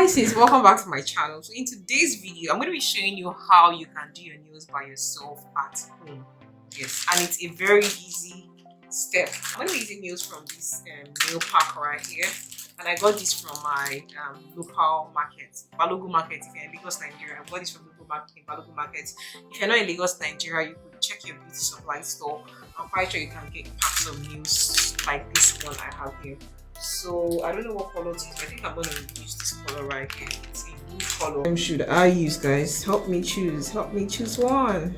Hi sis, welcome back to my channel. So in today's video, I'm going to be showing you how you can do your nails by yourself at home. Yes, and it's a very easy step. I'm going to be using nails from this nail pack right here, and I got this from my local market, Balogu Market. If you're in Lagos, Nigeria, I got this from Balogu Market. If you're not in Lagos, Nigeria, you could check your beauty supply store. I'm quite sure you can get packs of nails like this one I have here. So I don't know what color to use, but I think I'm gonna use this color right here. It's a blue color. What should I use, guys? Help me choose one.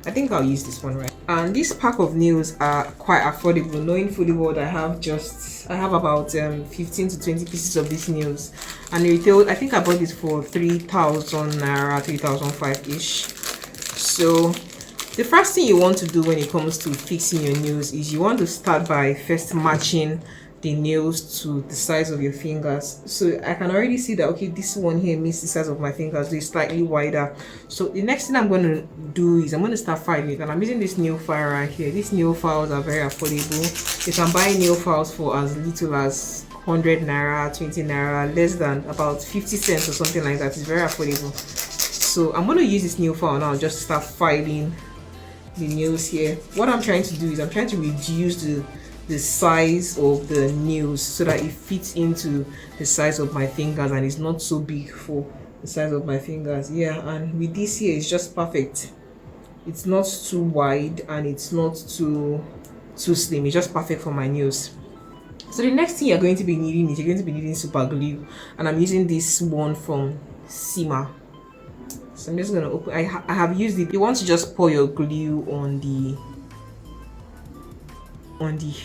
I think I'll use this one, right? And this pack of nails are quite affordable, knowing fully well that I have about 15 to 20 pieces of these nails, and retail, I think I bought this for 3,000 naira, 3,005 ish. So the first thing you want to do when it comes to fixing your nails is you want to start by first matching the nails to the size of your fingers. So I can already see that, okay, this one here meets the size of my fingers, so it's slightly wider. So the next thing I'm going to do is I'm going to start filing it, and I'm using this nail file right here. These nail files are very affordable. You can buy nail files for as little as 100 naira, 20 naira, less than about 50 cents or something like that. It's very affordable. So I'm going to use this nail file now, just start filing the nails here. What I'm trying to do is I'm trying to reduce the size of the nails so that it fits into the size of my fingers and it's not so big for the size of my fingers. Yeah, and with this here, it's just perfect. It's not too wide and it's not too slim. It's just perfect for my nails. So the next thing you're going to be needing is Superglue, and I'm using this one from Sima. So I'm just gonna open. I have used it. You want to just pour your glue on the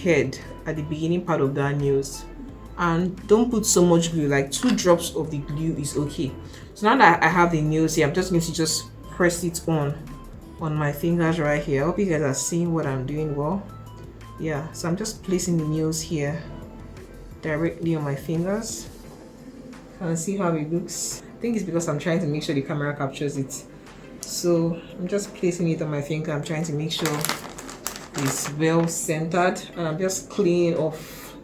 head at the beginning part of the nails, and don't put so much glue. Like 2 drops of the glue is okay. So now that I have the nails here, I'm just going to just press it on my fingers right here. I hope you guys are seeing what I'm doing well. Yeah, so I'm just placing the nails here directly on my fingers. Can see how it looks? I think it's because I'm trying to make sure the camera captures it. So I'm just placing it on my finger. I'm trying to make sure it's well centered, and I'm just cleaning off.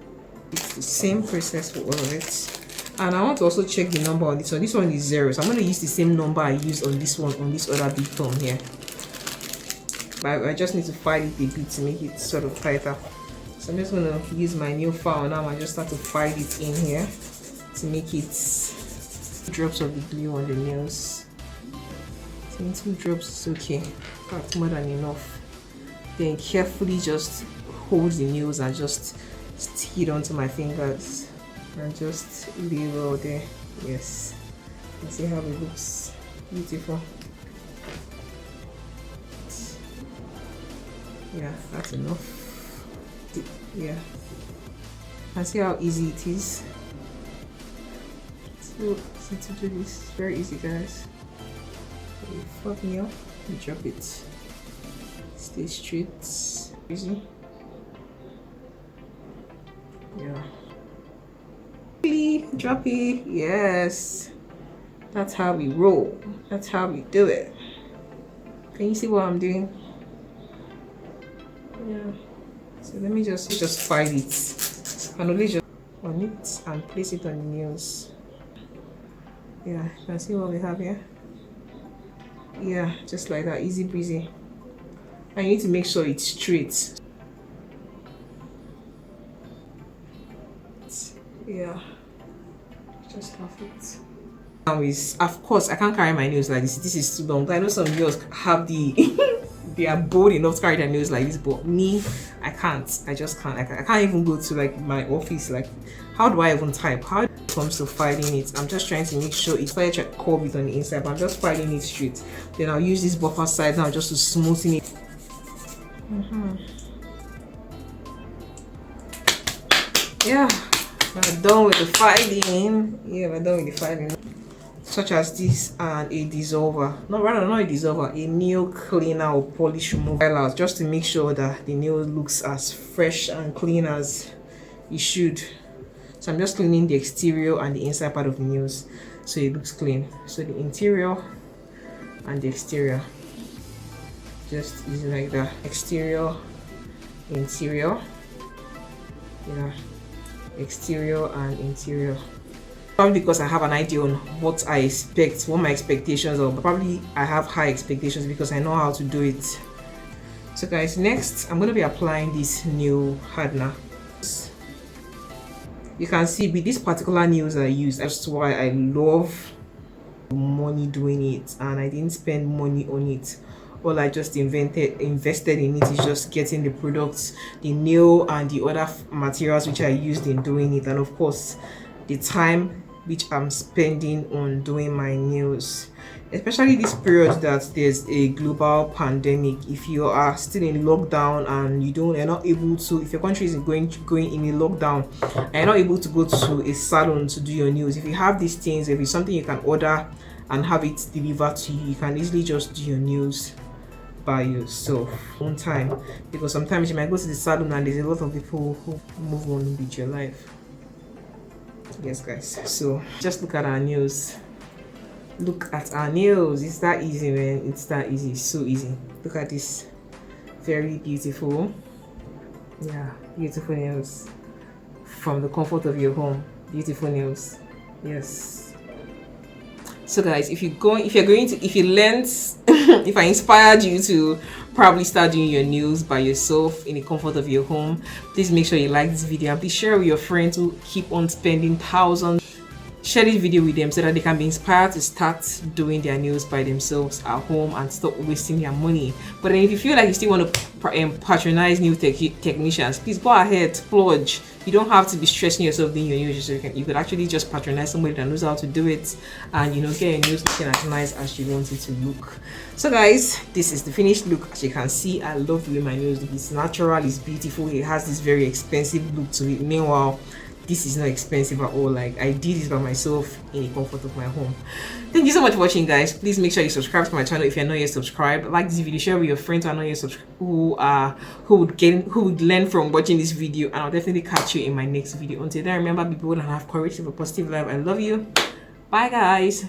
It's the same process for all of it. And I want to also check the number on this one. This one is 0, so I'm going to use the same number I used on this one, on this other big thumb here. But I just need to file it a bit to make it sort of tighter. So I'm just going to use my nail file now and just start to file it in here to make it drops of the glue on the nails. 2 drops is okay. That's more than enough. Then carefully just hold the nails and just stick it onto my fingers and just lay well there. Yes, you see how it looks beautiful. Yeah, that's enough. Yeah, and see how easy it is. So to do this, very easy, guys. You fuck me up, you drop it. Stay straight, easy. Yeah. Drop it. Yes. That's how we roll. That's how we do it. Can you see what I'm doing? Yeah. So let me just file it. And only just on it and place it on the nails. Yeah, you can see what we have here. Yeah, just like that, easy breezy. And you need to make sure it's straight. Yeah, just perfect. Now is, of course, I can't carry my nails like this. This is too long. I know some girls have they are bold enough to carry their nails like this, but me, I can't. I just can't. I can't even go to like my office. Like, how do I even type? How it comes to filing it, I'm just trying to make sure it's quite a curve it on the inside, but I'm just filing it straight. Then I'll use this buffer side now just to smoothen it. Yeah, we're done with the filing. Yeah, we're done with the filing. Such as this and a dissolver. No, rather not a dissolver, a nail cleaner or polish remover, just to make sure that the nail looks as fresh and clean as it should. So I'm just cleaning the exterior and the inside part of the nails so it looks clean. So the interior and the exterior, just easy like that. Exterior, interior. Yeah, exterior and interior. Probably because I have an idea on what I expect, what my expectations are. But probably I have high expectations because I know how to do it. So guys, next I'm going to be applying this nail hardener. You can see with this particular nails I use, that's why I love money doing it, and I didn't spend money on it. All I just invested in it is just getting the products, the nail and the other materials which I used in doing it, and of course the time which I'm spending on doing my nails. Especially this period that there's a global pandemic, if you are still in lockdown and you're not able to, if your country is going in a lockdown and you're not able to go to a salon to do your nails, if you have these things, if it's something you can order and have it delivered to you, you can easily just do your nails by yourself on time, because sometimes you might go to the salon and there's a lot of people who move on with your life. Yes guys, so just look at our nails. Look at our nails. It's that easy, man. It's that easy. It's so easy. Look at this. Very beautiful. Yeah, beautiful nails from the comfort of your home. Beautiful nails. Yes. So guys, if you learned if I inspired you to probably start doing your nails by yourself in the comfort of your home, please make sure you like this video and please share with your friends who keep on spending thousands. Share this video with them so that they can be inspired to start doing their nails by themselves at home and stop wasting their money. But then if you feel like you still want to patronize new technicians, please go ahead, splurge. You don't have to be stressing yourself doing your nails. You could actually just patronize somebody that knows how to do it, and get your nails looking as nice as you want it to look. So guys, this is the finished look. As you can see, I love the way my nails look. It's natural, it's beautiful, it has this very expensive look to it. Meanwhile, this is not expensive at all. Like, I did this by myself in the comfort of my home. Thank you so much for watching, guys. Please make sure you subscribe to my channel if you're not yet subscribed. Like this video, share with your friends who are not yet subscribed, who would learn from watching this video, and I'll definitely catch you in my next video. Until then, remember, be bold and have courage, live a positive life. I love you. Bye guys.